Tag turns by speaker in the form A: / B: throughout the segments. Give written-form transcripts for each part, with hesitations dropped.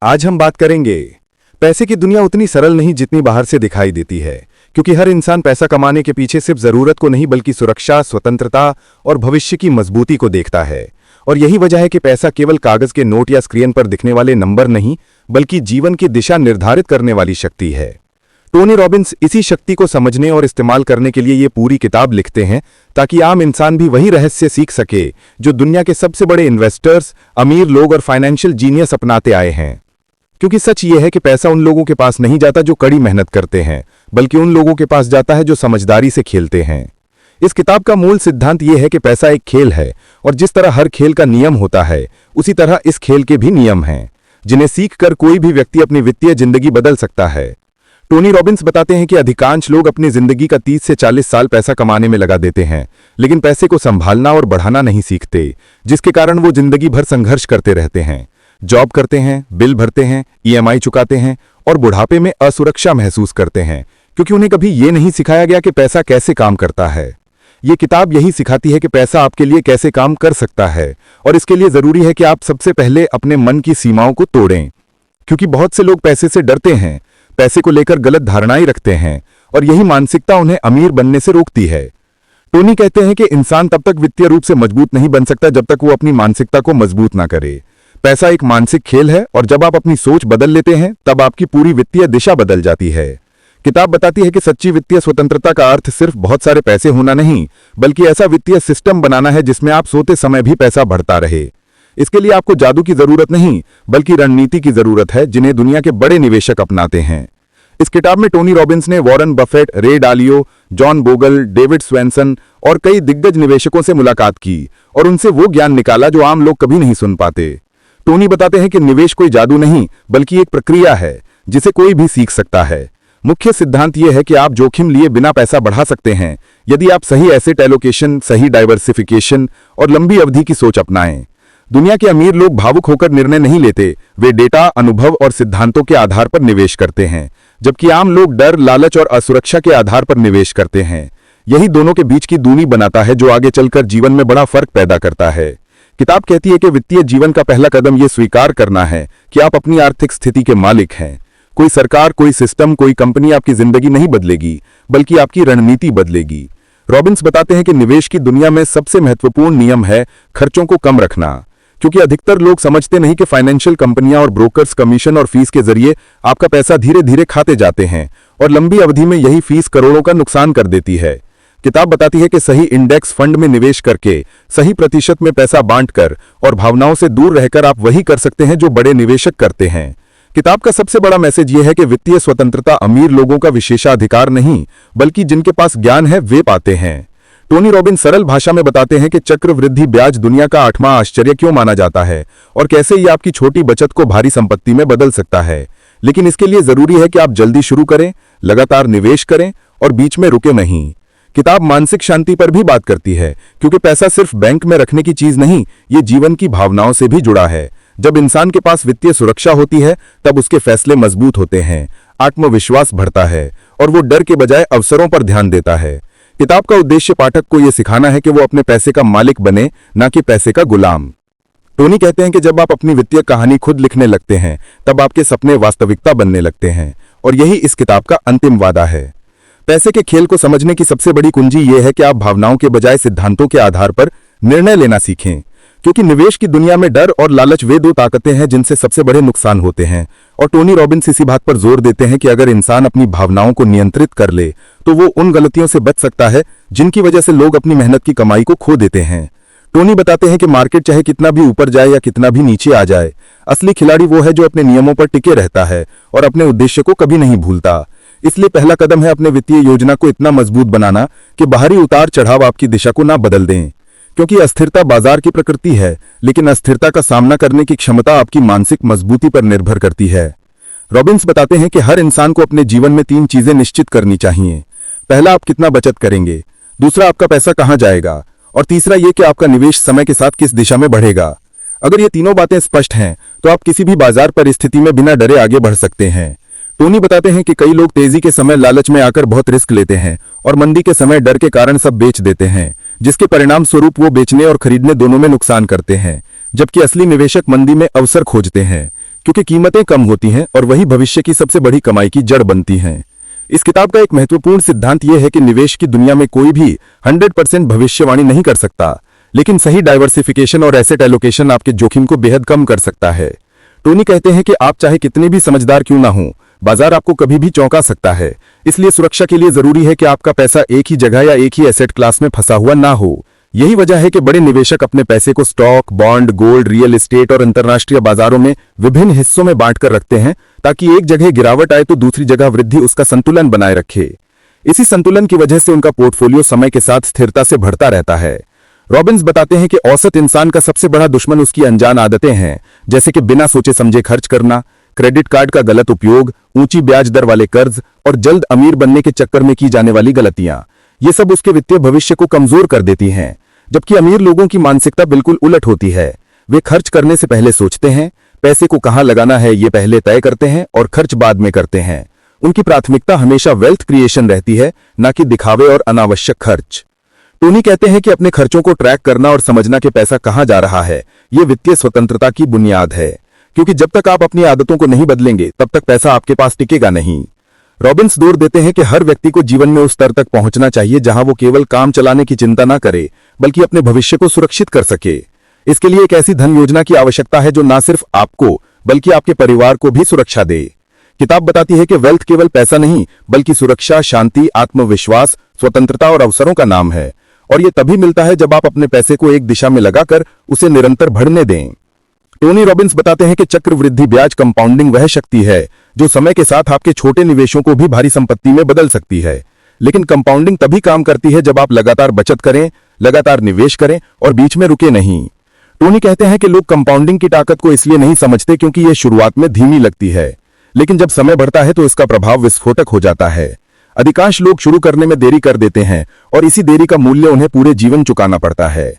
A: आज हम बात करेंगे। पैसे की दुनिया उतनी सरल नहीं जितनी बाहर से दिखाई देती है, क्योंकि हर इंसान पैसा कमाने के पीछे सिर्फ जरूरत को नहीं बल्कि सुरक्षा, स्वतंत्रता और भविष्य की मजबूती को देखता है। और यही वजह है कि पैसा केवल कागज के नोट या स्क्रीन पर दिखने वाले नंबर नहीं, बल्कि जीवन की दिशा निर्धारित करने वाली शक्ति है। टोनी रॉबिन्स इसी शक्ति को समझने और इस्तेमाल करने के लिए ये पूरी किताब लिखते हैं, ताकि आम इंसान भी वही रहस्य सीख सके जो दुनिया के सबसे बड़े इन्वेस्टर्स, अमीर लोग और फाइनेंशियल जीनियस अपनाते आए हैं। क्योंकि सच ये है कि पैसा उन लोगों के पास नहीं जाता जो कड़ी मेहनत करते हैं, बल्कि उन लोगों के पास जाता है जो समझदारी से खेलते हैं। इस किताब का मूल सिद्धांत यह है कि पैसा एक खेल है, और जिस तरह हर खेल का नियम होता है, उसी तरह इस खेल के भी नियम हैं, जिन्हें सीखकर कोई भी व्यक्ति अपनी वित्तीय जिंदगी बदल सकता है। टोनी रॉबिन्स बताते हैं कि अधिकांश लोग अपनी जिंदगी का 30 से 40 साल पैसा कमाने में लगा देते हैं, लेकिन पैसे को संभालना और बढ़ाना नहीं सीखते, जिसके कारण वो जिंदगी भर संघर्ष करते रहते हैं। जॉब करते हैं, बिल भरते हैं, ईएमआई चुकाते हैं और बुढ़ापे में असुरक्षा महसूस करते हैं, क्योंकि उन्हें कभी ये नहीं सिखाया गया कि पैसा कैसे काम करता है। ये किताब यही सिखाती है कि पैसा आपके लिए कैसे काम कर सकता है, और इसके लिए जरूरी है कि आप सबसे पहले अपने मन की सीमाओं को तोड़ें। क्योंकि बहुत से लोग पैसे से डरते हैं, पैसे को लेकर गलत धारणाएं रखते हैं, और यही मानसिकता उन्हें अमीर बनने से रोकती है। टोनी कहते हैं कि इंसान तब तक वित्तीय रूप से मजबूत नहीं बन सकता जब तक वो अपनी मानसिकता को मजबूत ना करे। पैसा एक मानसिक खेल है, और जब आप अपनी सोच बदल लेते हैं तब आपकी पूरी वित्तीय दिशा बदल जाती है। किताब बताती है कि सच्ची वित्तीय स्वतंत्रता का अर्थ सिर्फ बहुत सारे पैसे होना नहीं, बल्कि ऐसा वित्तीय सिस्टम बनाना है जिसमें आप सोते समय भी पैसा बढ़ता रहे। इसके लिए आपको जादू की जरूरत नहीं, बल्कि रणनीति की जरूरत है, जिन्हें दुनिया के बड़े निवेशक अपनाते हैं। इस किताब में टोनी रॉबिन्स ने वॉरेन बफेट, रे डालियो, जॉन बोगल, डेविड स्वैनसन और कई दिग्गज निवेशकों से मुलाकात की और उनसे वो ज्ञान निकाला जो आम लोग कभी नहीं सुन पाते। टोनी बताते हैं कि निवेश कोई जादू नहीं, बल्कि एक प्रक्रिया है जिसे कोई भी सीख सकता है। मुख्य सिद्धांत यह है कि आप जोखिम लिए बिना पैसा बढ़ा सकते हैं, यदि आप सही एसेट एलोकेशन, सही डाइवर्सिफिकेशन और लंबी अवधि की सोच अपनाएं। दुनिया के अमीर लोग भावुक होकर निर्णय नहीं लेते, वे डेटा, अनुभव और सिद्धांतों के आधार पर निवेश करते हैं, जबकि आम लोग डर, लालच और असुरक्षा के आधार पर निवेश करते हैं। यही दोनों के बीच की दूरी बनाता है, जो आगे चलकर जीवन में बड़ा फर्क पैदा करता है। किताब कहती है कि वित्तीय जीवन का पहला कदम यह स्वीकार करना है कि आप अपनी आर्थिक स्थिति के मालिक हैं। कोई सरकार, कोई सिस्टम, कोई कंपनी आपकी जिंदगी नहीं बदलेगी, बल्कि आपकी रणनीति बदलेगी। रॉबिन्स बताते हैं कि निवेश की दुनिया में सबसे महत्वपूर्ण नियम है खर्चों को कम रखना, क्योंकि अधिकतर लोग समझते नहीं कि फाइनेंशियल कंपनियां और ब्रोकर्स कमीशन और फीस के जरिए आपका पैसा धीरे धीरे खाते जाते हैं, और लंबी अवधि में यही फीस करोड़ों का नुकसान कर देती है। किताब बताती है कि सही इंडेक्स फंड में निवेश करके, सही प्रतिशत में पैसा बांटकर और भावनाओं से दूर रहकर आप वही कर सकते हैं जो बड़े निवेशक करते हैं। किताब का सबसे बड़ा मैसेज यह है कि वित्तीय स्वतंत्रता अमीर लोगों का विशेषाधिकार नहीं, बल्कि जिनके पास ज्ञान है वे पाते हैं। टोनी रॉबिन्स सरल भाषा में बताते हैं कि चक्रवृद्धि ब्याज दुनिया का 8वां आश्चर्य क्यों माना जाता है और कैसे ये आपकी छोटी बचत को भारी संपत्ति में बदल सकता है। लेकिन इसके लिए जरूरी है कि आप जल्दी शुरू करें, लगातार निवेश करें और बीच में रुके नहीं। किताब मानसिक शांति पर भी बात करती है, क्योंकि पैसा सिर्फ बैंक में रखने की चीज नहीं, ये जीवन की भावनाओं से भी जुड़ा है। जब इंसान के पास वित्तीय सुरक्षा होती है, तब उसके फैसले मजबूत होते हैं, आत्मविश्वास बढ़ता है और वो डर के बजाय अवसरों पर ध्यान देता है। किताब का उद्देश्य पाठक को यह सिखाना है कि वो अपने पैसे का मालिक बने, ना कि पैसे का गुलाम। टोनी कहते हैं कि जब आप अपनी वित्तीय कहानी खुद लिखने लगते हैं, तब आपके सपने वास्तविकता बनने लगते हैं, और यही इस किताब का अंतिम वादा है। पैसे के खेल को समझने की सबसे बड़ी कुंजी यह है कि आप भावनाओं के बजाय सिद्धांतों के आधार पर निर्णय लेना सीखें, क्योंकि निवेश की दुनिया में डर और लालच वे दो ताकतें हैं जिनसे सबसे बड़े नुकसान होते हैं। और टोनी रॉबिन्स इसी बात पर जोर देते हैं कि अगर इंसान अपनी भावनाओं को नियंत्रित कर ले, तो वो उन गलतियों से बच सकता है जिनकी वजह से लोग अपनी मेहनत की कमाई को खो देते हैं। टोनी बताते हैं कि मार्केट चाहे कितना भी ऊपर जाए या कितना भी नीचे आ जाए, असली खिलाड़ी वो है जो अपने नियमों पर टिके रहता है और अपने उद्देश्य को कभी नहीं भूलता। इसलिए पहला कदम है अपने वित्तीय योजना को इतना मजबूत बनाना कि बाहरी उतार चढ़ाव आपकी दिशा को ना बदल दें, क्योंकि अस्थिरता बाजार की प्रकृति है, लेकिन अस्थिरता का सामना करने की क्षमता आपकी मानसिक मजबूती पर निर्भर करती है। रॉबिन्स बताते हैं कि हर इंसान को अपने जीवन में 3 चीजें निश्चित करनी चाहिए। पहला, आप कितना बचत करेंगे, दूसरा, आपका पैसा कहां जाएगा, और तीसरा ये कि आपका निवेश समय के साथ किस दिशा में बढ़ेगा। अगर ये तीनों बातें स्पष्ट हैं, तो आप किसी भी बाजार परिस्थिति में बिना डरे आगे बढ़ सकते हैं। टोनी बताते हैं कि कई लोग तेजी के समय लालच में आकर बहुत रिस्क लेते हैं और मंदी के समय डर के कारण सब बेच देते हैं, जिसके परिणाम स्वरूप वो बेचने और खरीदने दोनों में नुकसान करते हैं, जबकि असली निवेशक मंदी में अवसर खोजते हैं,
B: क्योंकि कीमतें कम होती हैं और वही भविष्य की सबसे बड़ी कमाई की जड़ बनती हैं। इस किताब का एक महत्वपूर्ण सिद्धांत यह है कि निवेश की दुनिया में कोई भी 100% भविष्यवाणी नहीं कर सकता, लेकिन सही डाइवर्सिफिकेशन और एसेट एलोकेशन आपके जोखिम को बेहद कम कर सकता है। टोनी कहते हैं कि आप चाहे कितने भी समझदार क्यों ना हो, बाजार आपको कभी भी चौंका सकता है। इसलिए सुरक्षा के लिए जरूरी है कि आपका पैसा एक ही जगह या एक ही एसेट क्लास में फंसा हुआ ना हो। यही वजह है कि बड़े निवेशक अपने पैसे को stock, bond, gold, real estate और अंतर्राष्ट्रीय बाजारों में विभिन्न हिस्सों में बांटकर रखते हैं, ताकि एक जगह गिरावट आए तो दूसरी जगह वृद्धि उसका संतुलन बनाए रखे। इसी संतुलन की वजह से उनका पोर्टफोलियो समय के साथ स्थिरता से बढ़ता रहता है। रॉबिन्स बताते हैं कि औसत इंसान का सबसे बड़ा दुश्मन उसकी अनजान आदतें हैं, जैसे कि बिना सोचे समझे खर्च करना, क्रेडिट कार्ड का गलत उपयोग, ऊंची ब्याज दर वाले कर्ज और जल्द अमीर बनने के चक्कर में की जाने वाली गलतियां। ये सब उसके वित्तीय भविष्य को कमजोर कर देती हैं। जबकि अमीर लोगों की मानसिकता बिल्कुल उलट होती है। वे खर्च करने से पहले सोचते हैं, पैसे को कहां लगाना है ये पहले तय करते हैं और खर्च बाद में करते हैं। उनकी प्राथमिकता हमेशा वेल्थ क्रिएशन रहती है, न कि दिखावे और अनावश्यक खर्च। टोनी कहते हैं कि अपने खर्चों को ट्रैक करना और समझना कि पैसा कहां जा रहा है, ये वित्तीय स्वतंत्रता की बुनियाद है। क्योंकि जब तक आप अपनी आदतों को नहीं बदलेंगे, तब तक पैसा आपके पास टिकेगा नहीं। रॉबिन्स जोर देते हैं कि हर व्यक्ति को जीवन में उस स्तर तक पहुंचना चाहिए जहां वो केवल काम चलाने की चिंता न करे, बल्कि अपने भविष्य को सुरक्षित कर सके। इसके लिए एक ऐसी धन योजना की आवश्यकता है जो न सिर्फ आपको बल्कि आपके परिवार को भी सुरक्षा दे। किताब बताती है कि वेल्थ केवल पैसा नहीं, बल्कि सुरक्षा, शांति, आत्मविश्वास, स्वतंत्रता और अवसरों का नाम है। और ये तभी मिलता है जब आप अपने पैसे को एक दिशा में लगाकर उसे निरंतर बढ़ने दें। टोनी रॉबिन्स बताते हैं कि चक्रवृद्धि ब्याज कंपाउंडिंग वह शक्ति है जो समय के साथ आपके छोटे निवेशों को भी भारी संपत्ति में बदल सकती है। लेकिन कंपाउंडिंग तभी काम करती है जब आप लगातार बचत करें, लगातार निवेश करें और बीच में रुके नहीं। टोनी कहते हैं कि लोग कंपाउंडिंग की ताकत को इसलिए नहीं समझते क्योंकि यह शुरुआत में धीमी लगती है, लेकिन जब समय बढ़ता है तो इसका प्रभाव विस्फोटक हो जाता है। अधिकांश लोग शुरू करने में देरी कर देते हैं और इसी देरी का मूल्य उन्हें पूरे जीवन चुकाना पड़ता है।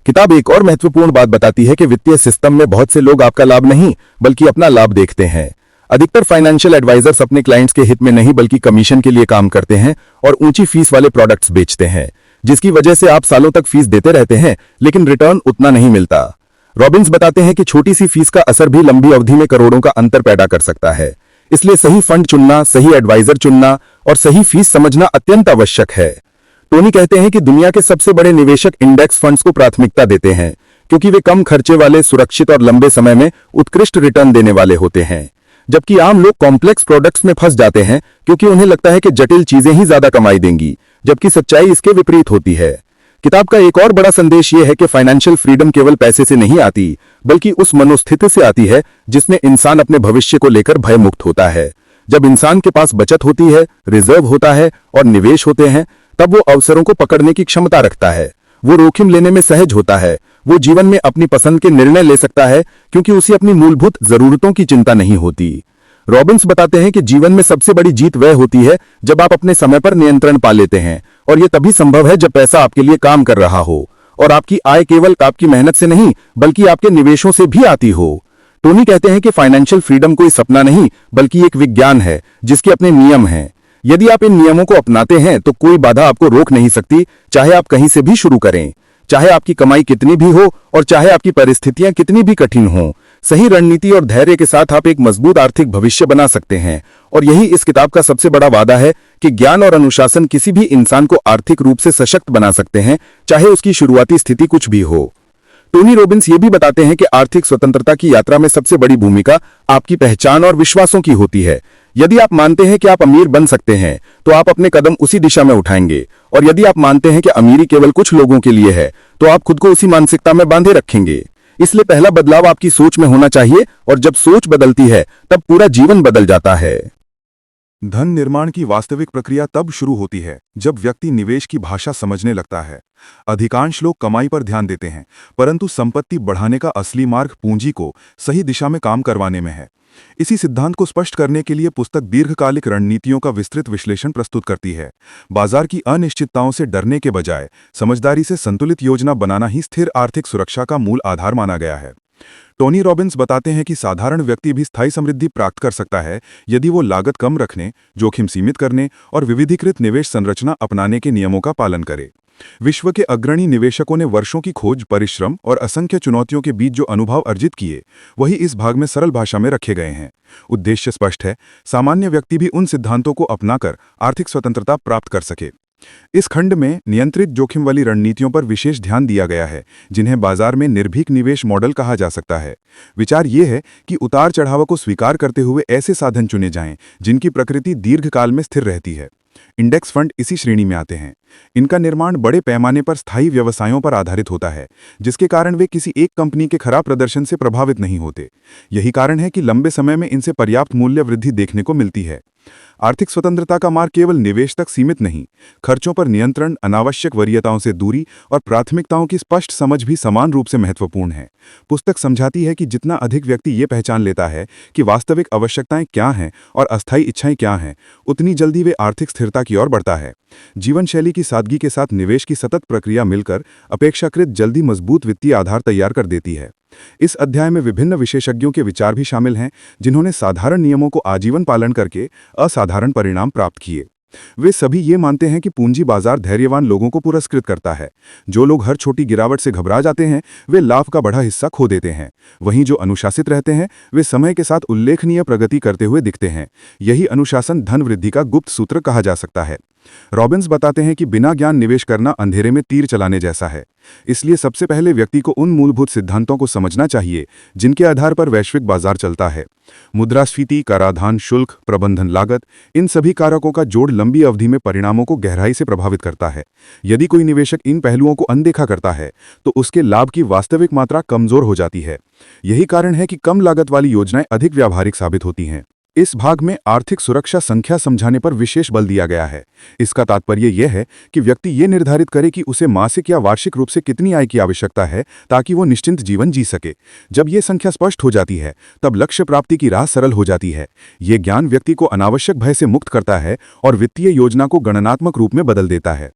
B: किताब एक और महत्वपूर्ण बात बताती है कि वित्तीय सिस्टम में बहुत से लोग आपका लाभ नहीं बल्कि अपना लाभ देखते हैं। अधिकतर फाइनेंशियल एडवाइजर्स अपने क्लाइंट्स के हित में नहीं बल्कि कमीशन के लिए काम करते हैं और ऊंची फीस वाले प्रोडक्ट्स बेचते हैं, जिसकी वजह से आप सालों तक फीस देते रहते हैं लेकिन रिटर्न उतना नहीं मिलता। रॉबिन्स बताते हैं कि छोटी सी फीस का असर भी लंबी अवधि में करोड़ों का अंतर पैदा कर सकता है। इसलिए सही फंड चुनना, सही एडवाइजर चुनना और सही फीस समझना अत्यंत आवश्यक है। टोनी कहते हैं कि दुनिया के सबसे बड़े निवेशक इंडेक्स फंड्स को प्राथमिकता देते हैं क्योंकि वे कम खर्चे वाले, सुरक्षित और लंबे समय में उत्कृष्ट रिटर्न देने वाले होते हैं। जबकि आम लोग कॉम्प्लेक्स प्रोडक्ट्स में फंस जाते हैं क्योंकि उन्हें लगता है कि जटिल चीजें ही ज्यादा कमाई देंगी, जबकि सच्चाई इसके विपरीत होती है। किताब का एक और बड़ा संदेश यह है कि फाइनेंशियल फ्रीडम केवल पैसे से नहीं आती, बल्कि उस मनोस्थिति से आती है जिसमें इंसान अपने भविष्य को लेकर भयमुक्त होता है। जब इंसान के पास बचत होती है, रिजर्व होता है और निवेश होते हैं, तब वो अवसरों को पकड़ने की क्षमता रखता है। वो जोखिम लेने में सहज होता है। वो जीवन में अपनी पसंद के निर्णय ले सकता है क्योंकि उसे अपनी मूलभूत जरूरतों की चिंता नहीं होती। रॉबिन्स बताते हैं कि जीवन में सबसे बड़ी जीत वह होती है जब आप अपने समय पर नियंत्रण पा लेते हैं, और यह तभी संभव है जब पैसा आपके लिए काम कर रहा हो और आपकी आय केवल आपकी मेहनत से नहीं बल्कि आपके निवेशों से भी आती हो। टोनी कहते हैं कि फाइनेंशियल फ्रीडम कोई सपना नहीं बल्कि एक विज्ञान है जिसके अपने नियम हैं। यदि आप इन नियमों को अपनाते हैं तो कोई बाधा आपको रोक नहीं सकती, चाहे आप कहीं से भी शुरू करें, चाहे आपकी कमाई कितनी भी हो और चाहे आपकी परिस्थितियां कितनी भी कठिन हो। सही रणनीति और धैर्य के साथ आप एक मजबूत आर्थिक भविष्य बना सकते हैं। और यही इस किताब का सबसे बड़ा वादा है कि ज्ञान और अनुशासन किसी भी इंसान को आर्थिक रूप से सशक्त बना सकते हैं, चाहे उसकी शुरुआती स्थिति कुछ भी हो। टोनी रॉबिन्स ये भी बताते हैं कि आर्थिक स्वतंत्रता की यात्रा में सबसे बड़ी भूमिका आपकी पहचान और विश्वासों की होती है। यदि आप मानते हैं कि आप अमीर बन सकते हैं, तो आप अपने कदम उसी दिशा में उठाएंगे, और यदि आप मानते हैं कि अमीरी केवल कुछ लोगों के लिए है, तो आप खुद को उसी मानसिकता में बांधे रखेंगे। इसलिए पहला बदलाव आपकी सोच में होना चाहिए, और जब सोच बदलती है तब पूरा जीवन बदल जाता है।
A: धन निर्माण की वास्तविक प्रक्रिया तब शुरू होती है जब व्यक्ति निवेश की भाषा समझने लगता है। अधिकांश लोग कमाई पर ध्यान देते हैं, परंतु संपत्ति बढ़ाने का असली मार्ग पूंजी को सही दिशा में काम करवाने में है। इसी सिद्धांत को स्पष्ट करने के लिए पुस्तक दीर्घकालिक रणनीतियों का विस्तृत विश्लेषण प्रस्तुत करती है। बाजार की अनिश्चितताओं से डरने के बजाय समझदारी से संतुलित योजना बनाना ही स्थिर आर्थिक सुरक्षा का मूल आधार माना गया है। टोनी रॉबिन्स बताते हैं कि साधारण व्यक्ति भी स्थायी समृद्धि प्राप्त कर सकता है यदि वो लागत कम रखने, जोखिम सीमित करने और विविधीकृत निवेश संरचना अपनाने के नियमों का पालन करे।
C: विश्व के अग्रणी निवेशकों ने वर्षों की खोज, परिश्रम और असंख्य चुनौतियों के बीच जो अनुभव अर्जित किए, वही इस भाग में सरल भाषा में रखे गए हैं। उद्देश्य स्पष्ट है, सामान्य व्यक्ति भी उन सिद्धांतों को अपनाकर आर्थिक स्वतंत्रता प्राप्त कर सके। इस खंड में नियंत्रित जोखिम वाली रणनीतियों पर विशेष ध्यान दिया गया है, जिन्हें बाजार में निर्भीक निवेश मॉडल कहा जा सकता है। विचार ये है कि उतार चढ़ाव को स्वीकार करते हुए ऐसे साधन चुने जाएं जिनकी प्रकृति दीर्घकाल में स्थिर रहती है। इंडेक्स फंड इसी श्रेणी में आते हैं। इनका निर्माण बड़े पैमाने पर स्थायी व्यवसायों पर आधारित होता है, जिसके कारण वे किसी एक कंपनी के खराब प्रदर्शन से प्रभावित नहीं होते। यही कारण है कि लंबे समय में इनसे पर्याप्त मूल्य वृद्धि देखने को मिलती है। आर्थिक स्वतंत्रता का मार्ग केवल निवेश तक सीमित नहीं, खर्चों पर नियंत्रण, अनावश्यक वरीयताओं से दूरी और प्राथमिकताओं की स्पष्ट समझ भी समान रूप से महत्वपूर्ण है। पुस्तक समझाती है कि जितना अधिक व्यक्ति ये पहचान लेता है कि वास्तविक आवश्यकताएं क्या हैं और अस्थायी इच्छाएं क्या हैं, उतनी जल्दी वे आर्थिक स्थिरता की ओर बढ़ता है। जीवन शैली की सादगी के साथ निवेश की सतत प्रक्रिया मिलकर अपेक्षाकृत जल्दी मजबूत वित्तीय आधार तैयार कर देती है। इस अध्याय में विभिन्न विशेषज्ञों के विचार भी शामिल हैं, जिन्होंने साधारण नियमों को आजीवन पालन करके असाधारण परिणाम प्राप्त किए। वे सभी ये मानते हैं कि पूंजी बाजार धैर्यवान लोगों को पुरस्कृत करता है। जो लोग हर छोटी गिरावट से घबरा जाते हैं, वे लाभ का बड़ा हिस्सा खो देते हैं। वहीं जो अनुशासित रहते हैं, वे समय के साथ उल्लेखनीय प्रगति करते हुए दिखते हैं। यही अनुशासन धन वृद्धि का गुप्त सूत्र कहा जा सकता है। रॉबिन्स बताते हैं कि बिना ज्ञान निवेश करना अंधेरे में तीर चलाने जैसा है। इसलिए सबसे पहले व्यक्ति को उन मूलभूत सिद्धांतों को समझना चाहिए जिनके आधार पर वैश्विक बाजार चलता है। मुद्रास्फीति, कराधान, शुल्क, प्रबंधन लागत, इन सभी कारकों का जोड़ लंबी अवधि में परिणामों को गहराई से प्रभावित करता है। यदि कोई निवेशक इन पहलुओं को अनदेखा करता है, तो उसके लाभ की वास्तविक मात्रा कमजोर हो जाती है। यही कारण है कि कम लागत वाली योजनाएं अधिक व्यावहारिक साबित होती हैं। इस भाग में आर्थिक सुरक्षा संख्या समझाने पर विशेष बल दिया गया है। इसका तात्पर्य यह है कि व्यक्ति ये निर्धारित करे कि उसे मासिक या वार्षिक रूप से कितनी आय की आवश्यकता है ताकि वो निश्चिंत जीवन जी सके। जब ये संख्या स्पष्ट हो जाती है, तब लक्ष्य प्राप्ति की राह सरल हो जाती है। ये ज्ञान व्यक्ति को अनावश्यक भय से मुक्त करता है और वित्तीय योजना को गणनात्मक रूप में बदल देता है।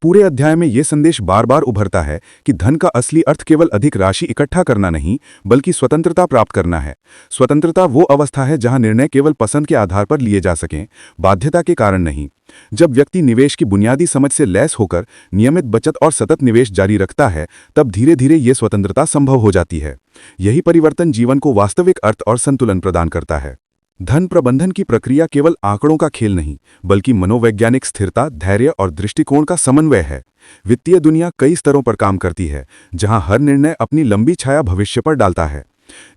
C: पूरे अध्याय में यह संदेश बार बार उभरता है कि धन का असली अर्थ केवल अधिक राशि इकट्ठा करना नहीं, बल्कि स्वतंत्रता प्राप्त करना है। स्वतंत्रता वो अवस्था है जहां निर्णय केवल पसंद के आधार पर लिए जा सकें, बाध्यता के कारण नहीं। जब व्यक्ति निवेश की बुनियादी समझ से लैस होकर नियमित बचत और सतत निवेश जारी रखता है, तब धीरे धीरे ये स्वतंत्रता संभव हो जाती है। यही परिवर्तन जीवन को वास्तविक अर्थ और संतुलन प्रदान करता है। धन प्रबंधन की प्रक्रिया केवल आंकड़ों का खेल नहीं, बल्कि मनोवैज्ञानिक स्थिरता, धैर्य और दृष्टिकोण का समन्वय है। वित्तीय दुनिया कई स्तरों पर काम करती है, जहां हर निर्णय अपनी लंबी छाया भविष्य पर डालता है।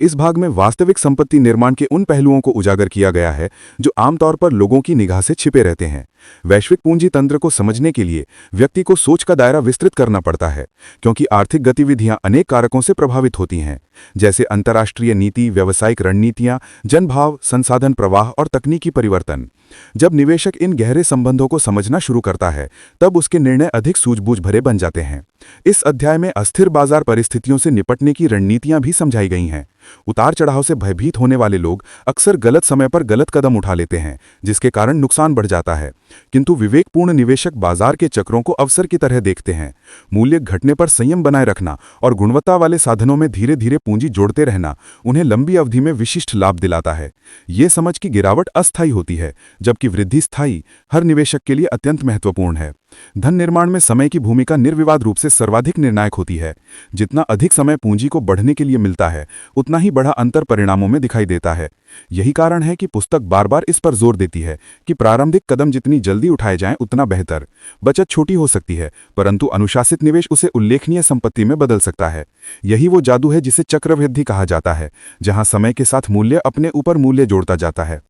C: इस भाग में वास्तविक संपत्ति निर्माण के उन पहलुओं को उजागर किया गया है जो आमतौर पर लोगों की निगाह से छिपे रहते हैं। वैश्विक पूंजी तंत्र को समझने के लिए व्यक्ति को सोच का दायरा विस्तृत करना पड़ता है, क्योंकि आर्थिक गतिविधियां अनेक कारकों से प्रभावित होती हैं, जैसे अंतर्राष्ट्रीय नीति, व्यावसायिक रणनीतियां, जनभाव, संसाधन प्रवाह और तकनीकी परिवर्तन। जब निवेशक इन गहरे संबंधों को समझना शुरू करता है, तब उसके निर्णय अधिक सूझबूझ भरे बन जाते हैं। इस अध्याय में अस्थिर बाजार परिस्थितियों से निपटने की रणनीतियां भी समझाई गई हैं। उतार चढ़ाव से भयभीत होने वाले लोग अक्सर गलत समय पर गलत कदम उठा लेते हैं, जिसके कारण नुकसान बढ़ जाता है। किंतु विवेकपूर्ण निवेशक बाजार के चक्रों को अवसर की तरह देखते हैं। मूल्य घटने पर संयम बनाए रखना और गुणवत्ता वाले साधनों में धीरे धीरे पूंजी जोड़ते रहना उन्हें लंबी अवधि में विशिष्ट लाभ दिलाता है। ये समझ कि गिरावट अस्थायी होती है, जबकि वृद्धि स्थायी, हर निवेशक के लिए अत्यंत महत्वपूर्ण है। धन निर्माण में समय की भूमिका निर्विवाद रूप से सर्वाधिक निर्णायक होती है। जितना अधिक समय पूंजी को बढ़ने के लिए मिलता है, उतना ही बड़ा अंतर परिणामों में दिखाई देता है। यही कारण है कि पुस्तक बार बार इस पर जोर देती है कि प्रारंभिक कदम जितनी जल्दी उठाए जाएं, उतना बेहतर। बचत छोटी हो सकती है, परंतु अनुशासित निवेश उसे उल्लेखनीय संपत्ति में बदल सकता है। यही वो जादू है जिसे चक्रवृद्धि कहा जाता है, जहां समय के साथ मूल्य अपने ऊपर मूल्य जोड़ता जाता है।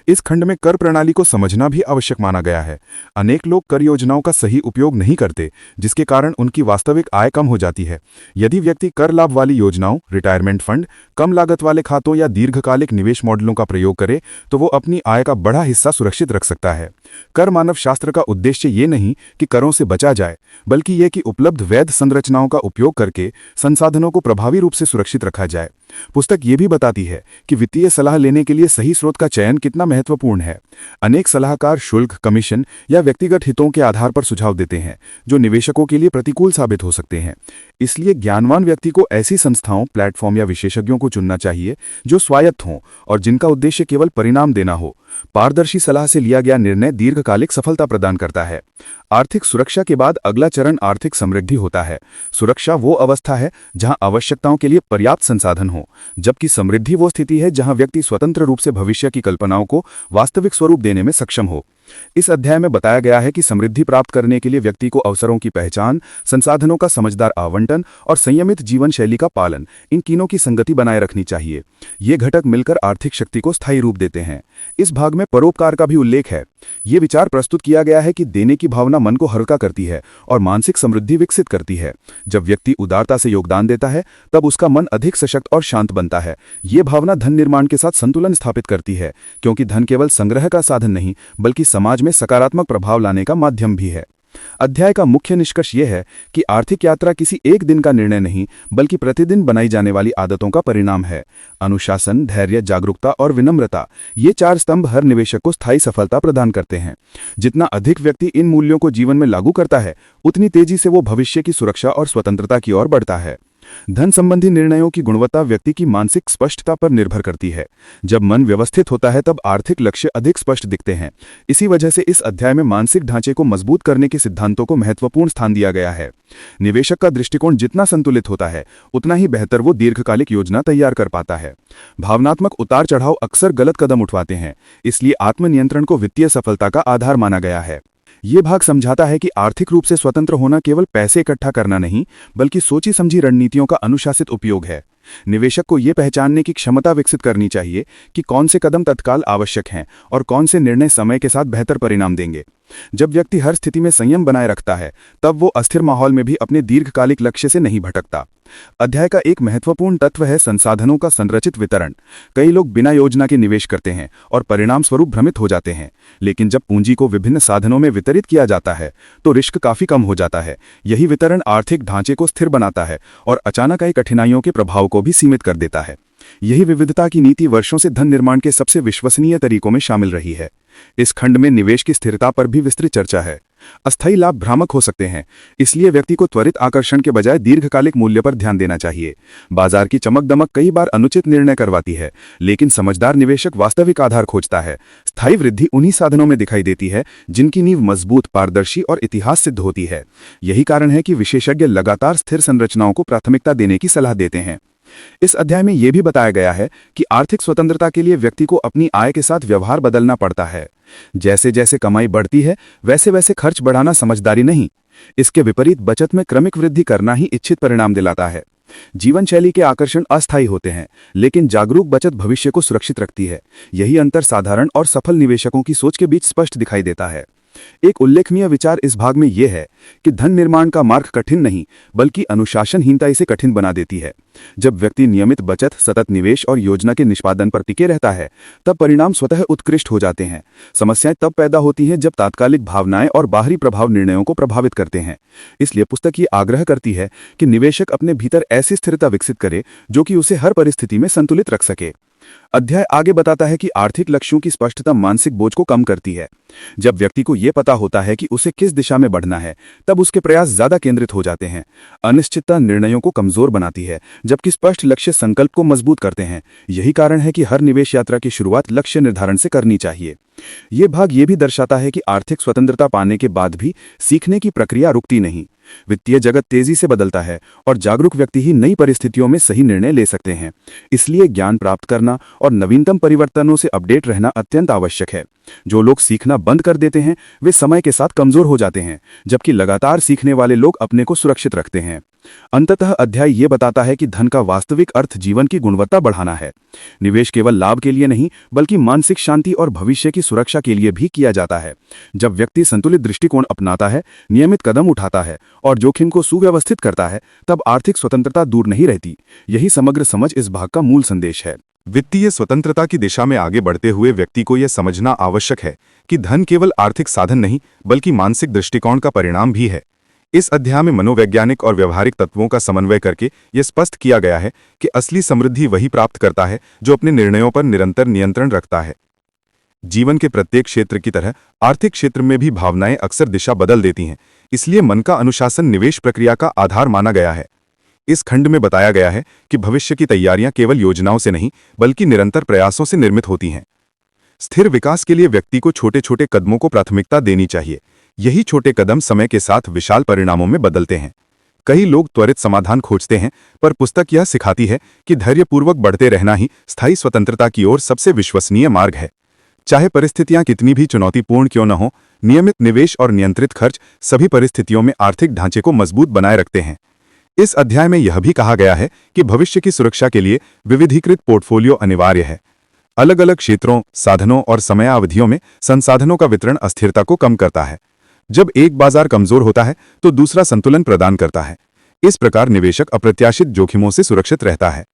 C: इस खंड में कर प्रणाली को समझना भी आवश्यक माना गया है। अनेक लोग कर योजनाओं का सही उपयोग नहीं करते, जिसके कारण उनकी वास्तविक आय कम हो जाती है। यदि व्यक्ति कर लाभ वाली योजनाओं, रिटायरमेंट फंड, कम लागत वाले खातों या दीर्घकालिक निवेश मॉडलों का प्रयोग करे, तो वो अपनी आय का बड़ा हिस्सा सुरक्षित रख सकता है। कर मानव शास्त्र का उद्देश्य ये नहीं कि करों से बचा जाए, बल्कि ये कि उपलब्ध वैध संरचनाओं का उपयोग करके संसाधनों को प्रभावी रूप से सुरक्षित रखा जाए। पुस्तक ये भी बताती है कि वित्तीय सलाह लेने के लिए सही स्रोत का चयन कितना महत्वपूर्ण है। अनेक सलाहकार शुल्क, कमीशन या व्यक्तिगत हितों के आधार पर सुझाव देते हैं, जो निवेशकों के लिए प्रतिकूल साबित हो सकते हैं। इसलिए ज्ञानवान व्यक्ति को ऐसी संस्थाओं, प्लेटफॉर्म या विशेषज्ञों को चुनना चाहिए जो स्वायत्त हों और जिनका उद्देश्य केवल परिणाम देना हो। पारदर्शी सलाह से लिया गया निर्णय दीर्घकालिक सफलता प्रदान करता है। आर्थिक सुरक्षा के बाद अगला चरण आर्थिक समृद्धि होता है। सुरक्षा वो अवस्था है जहां आवश्यकताओं के लिए पर्याप्त संसाधन हो, जबकि समृद्धि वो स्थिति है जहां व्यक्ति स्वतंत्र रूप से भविष्य की कल्पनाओं को वास्तविक स्वरूप देने में सक्षम हो। इस अध्याय में बताया गया है कि समृद्धि प्राप्त करने के लिए व्यक्ति को अवसरों की पहचान, संसाधनों का समझदार आवंटन और संयमित जीवन शैली का पालन, इन तीनों की संगति बनाए रखनी चाहिए। ये घटक मिलकर आर्थिक शक्ति को स्थायी रूप देते हैं। इस भाग में परोपकार का भी उल्लेख है। ये विचार प्रस्तुत किया गया है कि देने की भावना मन को हल्का करती है और मानसिक समृद्धि विकसित करती है। जब व्यक्ति उदारता से योगदान देता है, तब उसका मन अधिक सशक्त और शांत बनता है। ये भावना धन निर्माण के साथ संतुलन स्थापित करती है, क्योंकि धन केवल संग्रह का साधन नहीं, बल्कि समाज में सकारात्मक प्रभाव लाने का माध्यम भी है। अध्याय का मुख्य निष्कर्ष यह है कि आर्थिक यात्रा किसी एक दिन का निर्णय नहीं, बल्कि प्रतिदिन बनाई जाने वाली आदतों का परिणाम है। अनुशासन, धैर्य, जागरूकता और विनम्रता, ये 4 स्तंभ हर निवेशक को स्थायी सफलता प्रदान करते हैं। जितना अधिक व्यक्ति इन मूल्यों को जीवन में लागू करता है, उतनी तेजी से वो भविष्य की सुरक्षा और स्वतंत्रता की ओर बढ़ता है। धन संबंधी निर्णयों की गुणवत्ता व्यक्ति की मानसिक स्पष्टता पर निर्भर करती है। जब मन व्यवस्थित होता है, तब आर्थिक लक्ष्य अधिक स्पष्ट दिखते हैं। इसी वजह से इस अध्याय में मानसिक ढांचे को मजबूत करने के सिद्धांतों को महत्वपूर्ण स्थान दिया गया है। निवेशक का दृष्टिकोण जितना संतुलित होता है, उतना ही बेहतर वो दीर्घकालिक योजना तैयार कर पाता है। भावनात्मक उतार चढ़ाव अक्सर गलत कदम उठवाते हैं, इसलिए आत्मनियंत्रण को वित्तीय सफलता का आधार माना गया है। ये भाग समझाता है कि आर्थिक रूप से स्वतंत्र होना केवल पैसे इकट्ठा करना नहीं, बल्कि सोची समझी रणनीतियों का अनुशासित उपयोग है। निवेशक को ये पहचानने की क्षमता विकसित करनी चाहिए कि कौन से कदम तत्काल आवश्यक हैं और कौन से निर्णय समय के साथ बेहतर परिणाम देंगे। जब व्यक्ति हर स्थिति में संयम बनाए रखता है, तब वो अस्थिर माहौल में भी अपने दीर्घकालिक लक्ष्य से नहीं भटकता। अध्याय का एक महत्वपूर्ण तत्व है संसाधनों का संरचित वितरण। कई लोग बिना योजना के निवेश करते हैं और परिणाम स्वरूप भ्रमित हो जाते हैं, लेकिन जब पूंजी को विभिन्न साधनों में वितरित किया जाता है, तो रिस्क काफी कम हो जाता है। यही वितरण आर्थिक ढांचे को स्थिर बनाता है और अचानक आई कठिनाइयों के प्रभाव को भी सीमित कर देता है। यही विविधता की नीति वर्षों से धन निर्माण के सबसे विश्वसनीय तरीकों में शामिल रही है। इस खंड में निवेश की स्थिरता पर भी विस्तृत चर्चा है। अस्थायी लाभ भ्रामक हो सकते हैं, इसलिए व्यक्ति को त्वरित आकर्षण के बजाय दीर्घकालिक मूल्य पर ध्यान देना चाहिए। बाजार की चमक दमक कई बार अनुचित निर्णय करवाती है, लेकिन समझदार निवेशक वास्तविक आधार खोजता है। स्थायी वृद्धि उन्हीं साधनों में दिखाई देती है जिनकी नींव मजबूत, पारदर्शी और इतिहास सिद्ध होती है। यही कारण है कि विशेषज्ञ लगातार स्थिर संरचनाओं को प्राथमिकता देने की सलाह देते हैं। इस अध्याय में यह भी बताया गया है कि आर्थिक स्वतंत्रता के लिए व्यक्ति को अपनी आय के साथ व्यवहार बदलना पड़ता है। जैसे जैसे कमाई बढ़ती है, वैसे वैसे खर्च बढ़ाना समझदारी नहीं, इसके विपरीत बचत में क्रमिक वृद्धि करना ही इच्छित परिणाम दिलाता है। जीवन शैली के आकर्षण अस्थायी होते हैं, लेकिन जागरूक बचत भविष्य को सुरक्षित रखती है। यही अंतर साधारण और सफल निवेशकों की सोच के बीच स्पष्ट दिखाई देता है। एक उल्लेखनीय विचार इस भाग में यह है कि धन निर्माण का मार्ग कठिन नहीं, बल्कि अनुशासनहीनता इसे कठिन बना देती है। जब व्यक्ति नियमित बचत, सतत निवेश और योजना के निष्पादन पर टिके रहता है, तब परिणाम स्वतः उत्कृष्ट हो जाते हैं। समस्याएं तब पैदा होती हैं जब तात्कालिक भावनाएं और बाहरी प्रभाव निर्णयों को प्रभावित करते हैं। इसलिए पुस्तक ये आग्रह करती है कि निवेशक अपने भीतर ऐसी स्थिरता विकसित करे जो कि उसे हर परिस्थिति में संतुलित रख सके। अध्याय आगे बताता है कि आर्थिक लक्ष्यों की स्पष्टता मानसिक बोझ को कम करती है। जब व्यक्ति को यह पता होता है कि उसे किस दिशा में बढ़ना है, तब उसके प्रयास ज्यादा केंद्रित हो जाते हैं। अनिश्चितता निर्णयों को कमजोर बनाती है, जबकि स्पष्ट लक्ष्य संकल्प को मजबूत करते हैं। यही कारण है कि हर निवेश यात्रा की शुरुआत लक्ष्य निर्धारण से करनी चाहिए। ये भाग ये भी दर्शाता है कि आर्थिक स्वतंत्रता पाने के बाद भी सीखने की प्रक्रिया रुकती नहीं। वित्तीय जगत तेजी से बदलता है और जागरूक व्यक्ति ही नई परिस्थितियों में सही निर्णय ले सकते हैं। इसलिए ज्ञान प्राप्त करना और नवीनतम परिवर्तनों से अपडेट रहना अत्यंत आवश्यक है। जो लोग सीखना बंद कर देते हैं, वे समय के साथ कमजोर हो जाते हैं, जबकि लगातार सीखने वाले लोग अपने को सुरक्षित रखते हैं। अंततः अध्याय ये बताता है कि धन का वास्तविक अर्थ जीवन की गुणवत्ता बढ़ाना है। निवेश केवल लाभ के लिए नहीं, बल्कि मानसिक शांति और भविष्य की सुरक्षा के लिए भी किया जाता है। जब व्यक्ति संतुलित दृष्टिकोण अपनाता है, नियमित कदम उठाता है और जोखिम को सुव्यवस्थित करता है, तब आर्थिक स्वतंत्रता दूर नहीं रहती। यही समग्र समझ इस भाग का मूल संदेश है।
A: वित्तीय स्वतंत्रता की दिशा में आगे बढ़ते हुए व्यक्ति को यह समझना आवश्यक है कि धन केवल आर्थिक साधन नहीं, बल्कि मानसिक दृष्टिकोण का परिणाम भी है।
C: इस अध्याय में मनोवैज्ञानिक और व्यवहारिक तत्वों का समन्वय करके यह स्पष्ट किया गया है कि असली समृद्धि वही प्राप्त करता है जो अपने निर्णयों पर निरंतर नियंत्रण रखता है। जीवन के प्रत्येक क्षेत्र की तरह आर्थिक क्षेत्र में भी भावनाएं अक्सर दिशा बदल देती हैं, इसलिए मन का अनुशासन निवेश प्रक्रिया का आधार माना गया है। इस खंड में बताया गया है कि भविष्य की तैयारियां केवल योजनाओं से नहीं बल्कि निरंतर प्रयासों से निर्मित होती हैं। स्थिर विकास के लिए व्यक्ति को छोटे छोटे कदमों को प्राथमिकता देनी चाहिए। यही छोटे कदम समय के साथ विशाल परिणामों में बदलते हैं। कई लोग त्वरित समाधान खोजते हैं, पर पुस्तक यह सिखाती है कि धैर्यपूर्वक बढ़ते रहना ही स्थायी स्वतंत्रता की ओर सबसे विश्वसनीय मार्ग है। चाहे परिस्थितियां कितनी भी चुनौतीपूर्ण क्यों न हो, नियमित निवेश और नियंत्रित खर्च सभी परिस्थितियों में आर्थिक ढांचे को मजबूत बनाए रखते हैं। इस अध्याय में यह भी कहा गया है कि भविष्य की सुरक्षा के लिए विविधीकृत पोर्टफोलियो अनिवार्य है। अलग अलग क्षेत्रों, साधनों और समयावधियों में संसाधनों का वितरण अस्थिरता को कम करता है। जब एक बाजार कमजोर होता है तो दूसरा संतुलन प्रदान करता है। इस प्रकार निवेशक अप्रत्याशित जोखिमों से सुरक्षित रहता है।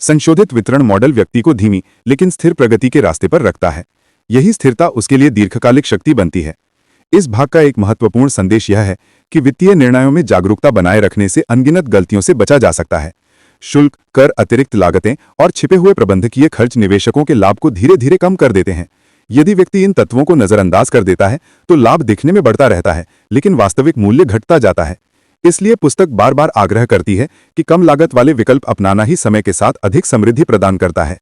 C: संशोधित वितरण मॉडल व्यक्ति को धीमी लेकिन स्थिर प्रगति के रास्ते पर रखता है। यही स्थिरता उसके लिए दीर्घकालिक शक्ति बनती है। इस भाग का एक महत्वपूर्ण संदेश यह है कि वित्तीय निर्णयों में जागरूकता बनाए रखने से अनगिनत गलतियों से बचा जा सकता है। शुल्क, कर, अतिरिक्त लागतें और छिपे हुए प्रबंधकीय खर्च निवेशकों के लाभ को धीरे धीरे कम कर देते हैं। यदि व्यक्ति इन तत्वों को नजरअंदाज कर देता है तो लाभ दिखने में बढ़ता रहता है, लेकिन वास्तविक मूल्य घटता जाता है। इसलिए पुस्तक बार बार आग्रह करती है कि कम लागत वाले विकल्प अपनाना ही समय के साथ अधिक समृद्धि प्रदान करता है।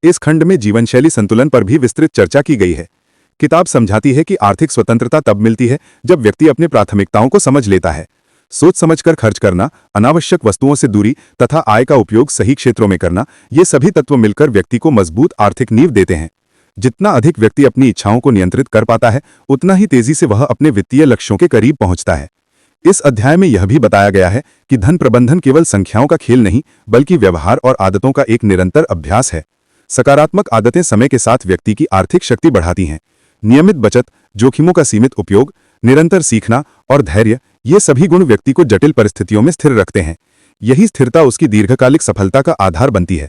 C: इस खंड में जीवनशैली संतुलन पर भी विस्तृत चर्चा की गई है। किताब समझाती है कि आर्थिक स्वतंत्रता तब मिलती है जब व्यक्ति अपनी प्राथमिकताओं को समझ लेता है। सोच समझकर खर्च करना, अनावश्यक वस्तुओं से दूरी तथा आय का उपयोग सही क्षेत्रों में करना, ये सभी तत्व मिलकर व्यक्ति को मजबूत आर्थिक नींव देते हैं। जितना अधिक व्यक्ति अपनी इच्छाओं को नियंत्रित कर पाता है, उतना ही तेजी से वह अपने वित्तीय लक्ष्यों के करीब पहुंचता है। इस अध्याय में यह भी बताया गया है कि धन प्रबंधन केवल संख्याओं का खेल नहीं बल्कि व्यवहार और आदतों का एक निरंतर अभ्यास है। सकारात्मक आदतें समय के साथ व्यक्ति की आर्थिक शक्ति बढ़ाती हैं। नियमित बचत, जोखिमों का सीमित उपयोग, निरंतर सीखना और धैर्य, ये सभी गुण व्यक्ति को जटिल परिस्थितियों में स्थिर रखते हैं। यही स्थिरता उसकी दीर्घकालिक सफलता का आधार बनती है।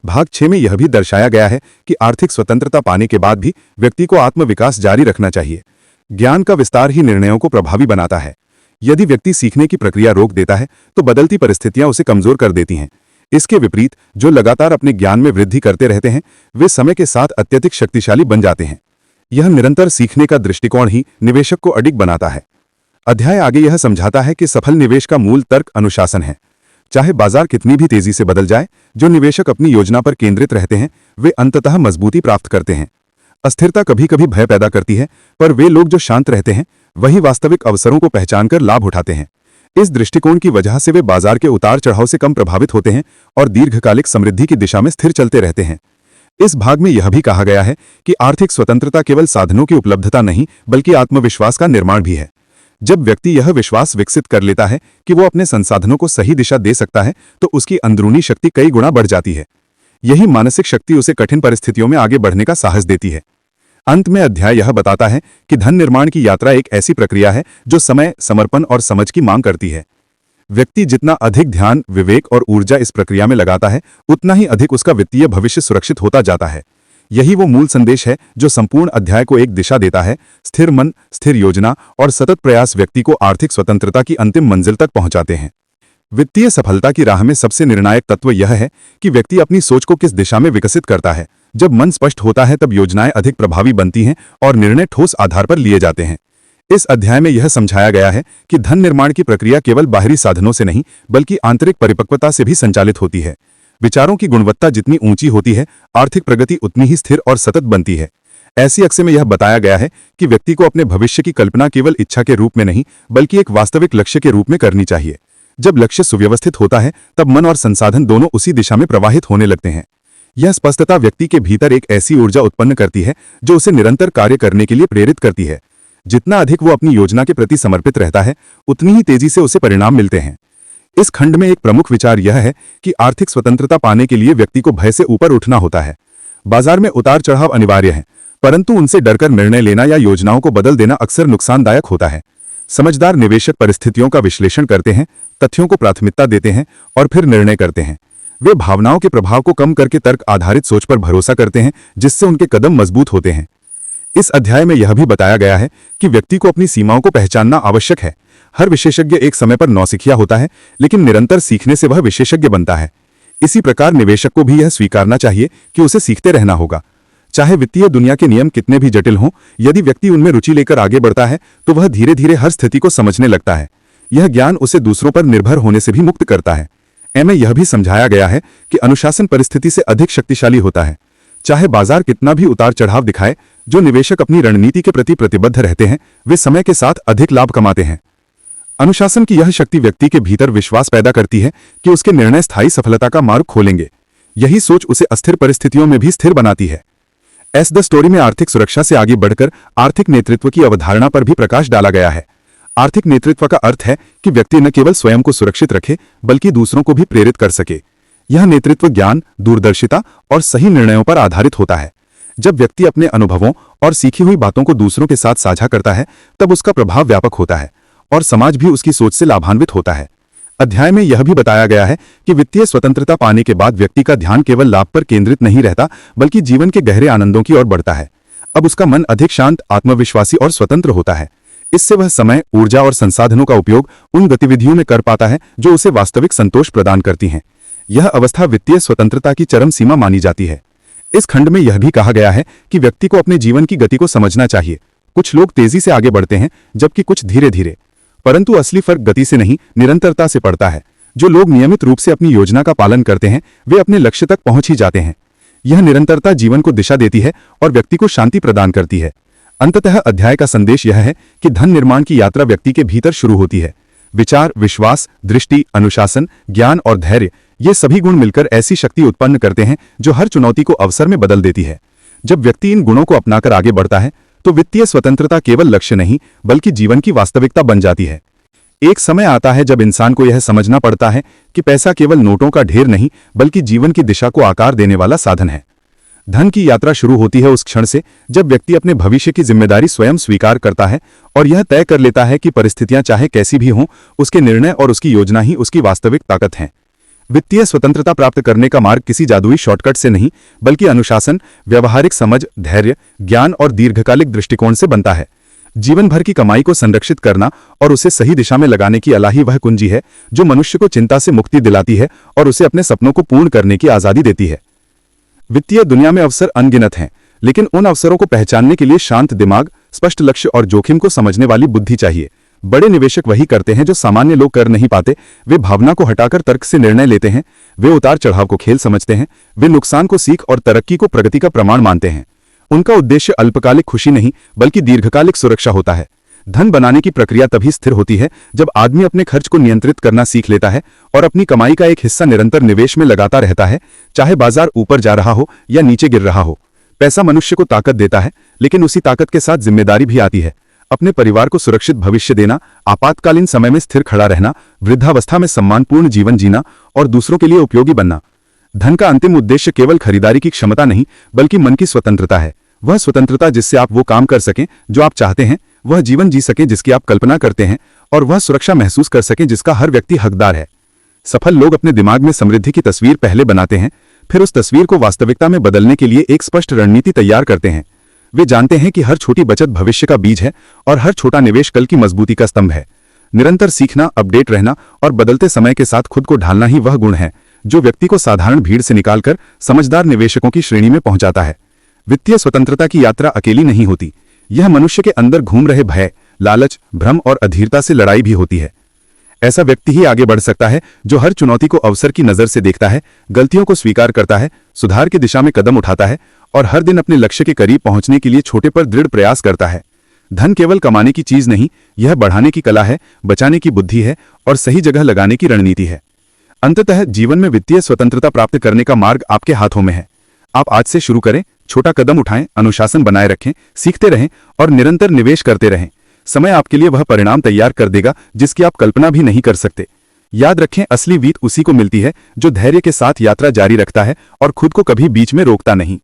C: भाग 6 में यह भी दर्शाया गया है कि आर्थिक स्वतंत्रता पाने के बाद भी व्यक्ति को आत्मविकास जारी रखना चाहिए। ज्ञान का विस्तार ही निर्णयों को प्रभावी बनाता है। यदि व्यक्ति सीखने की प्रक्रिया रोक देता है तो बदलती परिस्थितियां उसे कमजोर कर देती हैं। इसके विपरीत जो लगातार अपने ज्ञान में वृद्धि करते रहते हैं, वे समय के साथ अत्यधिक शक्तिशाली बन जाते हैं। यह निरंतर सीखने का दृष्टिकोण ही निवेशक को अडिग बनाता है। अध्याय आगे यह समझाता है कि सफल निवेश का मूल तर्क अनुशासन है। चाहे बाजार कितनी भी तेजी से बदल जाए, जो निवेशक अपनी योजना पर केंद्रित रहते हैं वे अंततः मजबूती प्राप्त करते हैं। अस्थिरता कभी कभी भय पैदा करती है, पर वे लोग जो शांत रहते हैं वही वास्तविक अवसरों को पहचानकर लाभ उठाते हैं। इस दृष्टिकोण की वजह से वे बाजार के उतार चढ़ाव से कम प्रभावित होते हैं और दीर्घकालिक समृद्धि की दिशा में स्थिर चलते रहते हैं। इस भाग में यह भी कहा गया है कि आर्थिक स्वतंत्रता केवल साधनों की उपलब्धता नहीं बल्कि आत्मविश्वास का निर्माण भी है। जब व्यक्ति यह विश्वास विकसित कर लेता है कि वो अपने संसाधनों को सही दिशा दे सकता है, तो उसकी अंदरूनी शक्ति कई गुना बढ़ जाती है। यही मानसिक शक्ति उसे कठिन परिस्थितियों में आगे बढ़ने का साहस देती है। अंत में अध्याय यह बताता है कि धन निर्माण की यात्रा एक ऐसी प्रक्रिया है जो समय, समर्पण और समझ की मांग करती है। व्यक्ति जितना अधिक ध्यान, विवेक और ऊर्जा इस प्रक्रिया में लगाता है, उतना ही अधिक उसका वित्तीय भविष्य सुरक्षित होता जाता है। यही वो मूल संदेश है जो संपूर्ण अध्याय को एक दिशा देता है। स्थिर मन, स्थिर योजना और सतत प्रयास व्यक्ति को आर्थिक स्वतंत्रता की अंतिम मंजिल तक पहुंचाते हैं। वित्तीय सफलता की राह में सबसे निर्णायक तत्व यह है कि व्यक्ति अपनी सोच को किस दिशा में विकसित करता है। जब मन स्पष्ट होता है तब योजनाएं अधिक प्रभावी बनती हैं और निर्णय ठोस आधार पर लिए जाते हैं। इस अध्याय में यह समझाया गया है कि धन निर्माण की प्रक्रिया केवल बाहरी साधनों से नहीं बल्कि आंतरिक परिपक्वता से भी संचालित होती है। विचारों की गुणवत्ता जितनी ऊंची होती है, आर्थिक प्रगति उतनी ही स्थिर और सतत बनती है। ऐसी अक्सर में यह बताया गया है कि व्यक्ति को अपने भविष्य की कल्पना केवल इच्छा के रूप में नहीं बल्कि एक वास्तविक लक्ष्य के रूप में करनी चाहिए। जब लक्ष्य सुव्यवस्थित होता है तब मन और संसाधन दोनों उसी दिशा में प्रवाहित होने लगते हैं। यह स्पष्टता व्यक्ति के भीतर एक ऐसी ऊर्जा उत्पन्न करती है जो उसे निरंतर कार्य करने के लिए प्रेरित करती है। जितना अधिक वो अपनी योजना के प्रति समर्पित रहता है, उतनी ही तेजी से उसे परिणाम मिलते हैं। इस खंड में एक प्रमुख विचार यह है कि आर्थिक स्वतंत्रता पाने के लिए व्यक्ति को भय से ऊपर उठना होता है। बाजार में उतार चढ़ाव अनिवार्य है, परंतु उनसे डरकर निर्णय लेना या योजनाओं को बदल देना अक्सर नुकसानदायक होता है। समझदार निवेशक परिस्थितियों का विश्लेषण करते हैं, तथ्यों को प्राथमिकता देते हैं और फिर निर्णय करते हैं। वे भावनाओं के प्रभाव को कम करके तर्क आधारित सोच पर भरोसा करते हैं, जिससे उनके कदम मजबूत होते हैं। इस अध्याय में यह भी बताया गया है कि व्यक्ति को अपनी सीमाओं को पहचानना आवश्यक है। हर विशेषज्ञ एक समय पर नौसिखिया होता है, लेकिन निरंतर सीखने से वह विशेषज्ञ बनता है। इसी प्रकार निवेशक को भी यह स्वीकारना चाहिए कि उसे सीखते रहना होगा। चाहे वित्तीय दुनिया के नियम कितने भी जटिल हों, यदि व्यक्ति उनमें रुचि लेकर आगे बढ़ता है तो वह धीरे धीरे हर स्थिति को समझने लगता है। यह ज्ञान उसे दूसरों पर निर्भर होने से भी मुक्त करता है। में यह भी समझाया गया है कि अनुशासन परिस्थिति से अधिक शक्तिशाली होता है। चाहे बाजार कितना भी उतार चढ़ाव दिखाए, जो निवेशक अपनी रणनीति के प्रति प्रतिबद्ध रहते हैं वे समय के साथ अधिक लाभ कमाते हैं। अनुशासन की यह शक्ति व्यक्ति के भीतर विश्वास पैदा करती है कि उसके निर्णय स्थायी सफलता का मार्ग खोलेंगे। यही सोच उसे अस्थिर परिस्थितियों में भी स्थिर बनाती है। द स्टोरी में आर्थिक सुरक्षा से आगे बढ़कर आर्थिक नेतृत्व की अवधारणा पर भी प्रकाश डाला गया है। आर्थिक नेतृत्व का अर्थ है कि व्यक्ति न केवल स्वयं को सुरक्षित रखे बल्कि दूसरों को भी प्रेरित कर सके। यह नेतृत्व ज्ञान, दूरदर्शिता और सही निर्णयों पर आधारित होता है। जब व्यक्ति अपने अनुभवों और सीखी हुई बातों को दूसरों के साथ साझा करता है तब उसका प्रभाव व्यापक होता है और समाज भी उसकी सोच से लाभान्वित होता है। अध्याय में यह भी बताया गया है कि वित्तीय स्वतंत्रता पाने के बाद व्यक्ति का ध्यान केवल लाभ पर केंद्रित नहीं रहता बल्कि जीवन के गहरे आनंदों की ओर बढ़ता है। अब उसका मन अधिक शांत, आत्मविश्वासी और स्वतंत्र होता है। इससे वह समय, ऊर्जा और संसाधनों का उपयोग उन गतिविधियों में कर पाता है जो उसे वास्तविक संतोष प्रदान करती हैं। यह अवस्था वित्तीय स्वतंत्रता की चरम सीमा मानी जाती है। इस खंड में यह भी कहा गया है कि व्यक्ति को अपने जीवन की गति को समझना चाहिए। कुछ लोग तेजी से आगे बढ़ते हैं जबकि कुछ धीरे धीरे, परंतु असली फर्क गति से नहीं, निरंतरता से पड़ता है। जो लोग नियमित रूप से अपनी योजना का पालन करते हैं वे अपने लक्ष्य तक पहुंच ही जाते हैं। यह निरंतरता जीवन को दिशा देती है और व्यक्ति को शांति प्रदान करती है। अंततः अध्याय का संदेश यह है कि धन निर्माण की यात्रा व्यक्ति के भीतर शुरू होती है। विचार, विश्वास, दृष्टि, अनुशासन, ज्ञान और धैर्य, ये सभी गुण मिलकर ऐसी शक्ति उत्पन्न करते हैं जो हर चुनौती को अवसर में बदल देती है। जब व्यक्ति इन गुणों को अपनाकर आगे बढ़ता है तो वित्तीय स्वतंत्रता केवल लक्ष्य नहीं बल्कि जीवन की वास्तविकता बन जाती है। एक समय आता है जब इंसान को यह समझना पड़ता है कि पैसा केवल नोटों का ढेर नहीं बल्कि जीवन की दिशा को आकार देने वाला साधन है। धन की यात्रा शुरू होती है उस क्षण से जब व्यक्ति अपने भविष्य की जिम्मेदारी स्वयं स्वीकार करता है और यह तय कर लेता है कि परिस्थितियां चाहे कैसी भी हों, उसके निर्णय और उसकी योजना ही उसकी वास्तविक ताकत हैं। वित्तीय स्वतंत्रता प्राप्त करने का मार्ग किसी जादुई शॉर्टकट से नहीं बल्कि अनुशासन, व्यावहारिक समझ, धैर्य, ज्ञान और दीर्घकालिक दृष्टिकोण से बनता है। जीवन भर की कमाई को संरक्षित करना और उसे सही दिशा में लगाने की अला ही वह कुंजी है जो मनुष्य को चिंता से मुक्ति दिलाती है और उसे अपने सपनों को पूर्ण करने की आजादी देती है। वित्तीय दुनिया में अवसर अनगिनत हैं, लेकिन उन अवसरों को पहचानने के लिए शांत दिमाग, स्पष्ट लक्ष्य और जोखिम को समझने वाली बुद्धि चाहिए। बड़े निवेशक वही करते हैं जो सामान्य लोग कर नहीं पाते। वे भावना को हटाकर तर्क से निर्णय लेते हैं। वे उतार चढ़ाव को खेल समझते हैं। वे नुकसान को सीख और तरक्की को प्रगति का प्रमाण मानते हैं। उनका उद्देश्य अल्पकालिक खुशी नहीं बल्कि दीर्घकालिक सुरक्षा होता है। धन बनाने की प्रक्रिया तभी स्थिर होती है जब आदमी अपने खर्च को नियंत्रित करना सीख लेता है और अपनी कमाई का एक हिस्सा निरंतर निवेश में लगाता रहता है, चाहे बाजार ऊपर जा रहा हो या नीचे गिर रहा हो। पैसा मनुष्य को ताकत देता है, लेकिन उसी ताकत के साथ जिम्मेदारी भी आती है। अपने परिवार को सुरक्षित भविष्य देना, आपातकालीन समय में स्थिर खड़ा रहना, वृद्धावस्था में सम्मानपूर्ण जीवन जीना और दूसरों के लिए उपयोगी बनना। धन का अंतिम उद्देश्य केवल खरीदारी की क्षमता नहीं बल्कि मन की स्वतंत्रता है। वह स्वतंत्रता जिससे आप वो काम कर सकें जो आप चाहते हैं, वह जीवन जी सकें जिसकी आप कल्पना करते हैं और वह सुरक्षा महसूस कर सकें जिसका हर व्यक्ति हकदार है। सफल लोग अपने दिमाग में समृद्धि की तस्वीर पहले बनाते हैं, फिर उस तस्वीर को वास्तविकता में बदलने के लिए एक स्पष्ट रणनीति तैयार करते हैं। वे जानते हैं कि हर छोटी बचत भविष्य का बीज है और हर छोटा निवेश कल की मजबूती का स्तंभ है। निरंतर सीखना, अपडेट रहना और बदलते समय के साथ खुद को ढालना ही वह गुण है जो व्यक्ति को साधारण भीड़ से निकालकर समझदार निवेशकों की श्रेणी में पहुंचाता है। वित्तीय स्वतंत्रता की यात्रा अकेली नहीं होती। यह मनुष्य के अंदर घूम रहे भय, लालच, भ्रम और अधीरता से लड़ाई भी होती है। ऐसा व्यक्ति ही आगे बढ़ सकता है जो हर चुनौती को अवसर की नजर से देखता है, गलतियों को स्वीकार करता है, सुधार की दिशा में कदम उठाता है और हर दिन अपने लक्ष्य के करीब पहुंचने के लिए छोटे पर दृढ़ प्रयास करता है। धन केवल कमाने की चीज नहीं, यह बढ़ाने की कला है, बचाने की बुद्धि है और सही जगह लगाने की रणनीति है। अंततः जीवन में वित्तीय स्वतंत्रता प्राप्त करने का मार्ग आपके हाथों में है। आप आज से शुरू करें, छोटा कदम उठाएं, अनुशासन बनाए रखें, सीखते रहें और निरंतर निवेश करते रहें। समय आपके लिए वह परिणाम तैयार कर देगा जिसकी आप कल्पना भी नहीं कर सकते। याद रखें, असली जीत उसी को मिलती है जो धैर्य के साथ यात्रा जारी रखता है और खुद को कभी बीच में रोकता नहीं।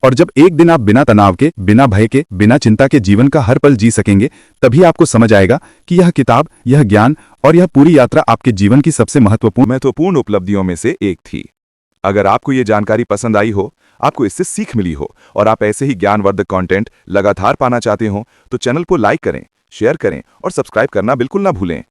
C: और जब एक दिन आप बिना तनाव के, बिना भय के, बिना चिंता के जीवन का हर पल जी सकेंगे, तभी आपको समझ आएगा कि यह किताब, यह ज्ञान और यह पूरी यात्रा आपके जीवन की सबसे महत्वपूर्ण उपलब्धियों में से एक थी। अगर आपको ये जानकारी पसंद आई हो, आपको इससे सीख मिली हो और आप ऐसे ही ज्ञानवर्धक कंटेंट लगातार पाना चाहते हो तो चैनल को लाइक करें, शेयर करें और सब्सक्राइब करना बिल्कुल ना भूलें।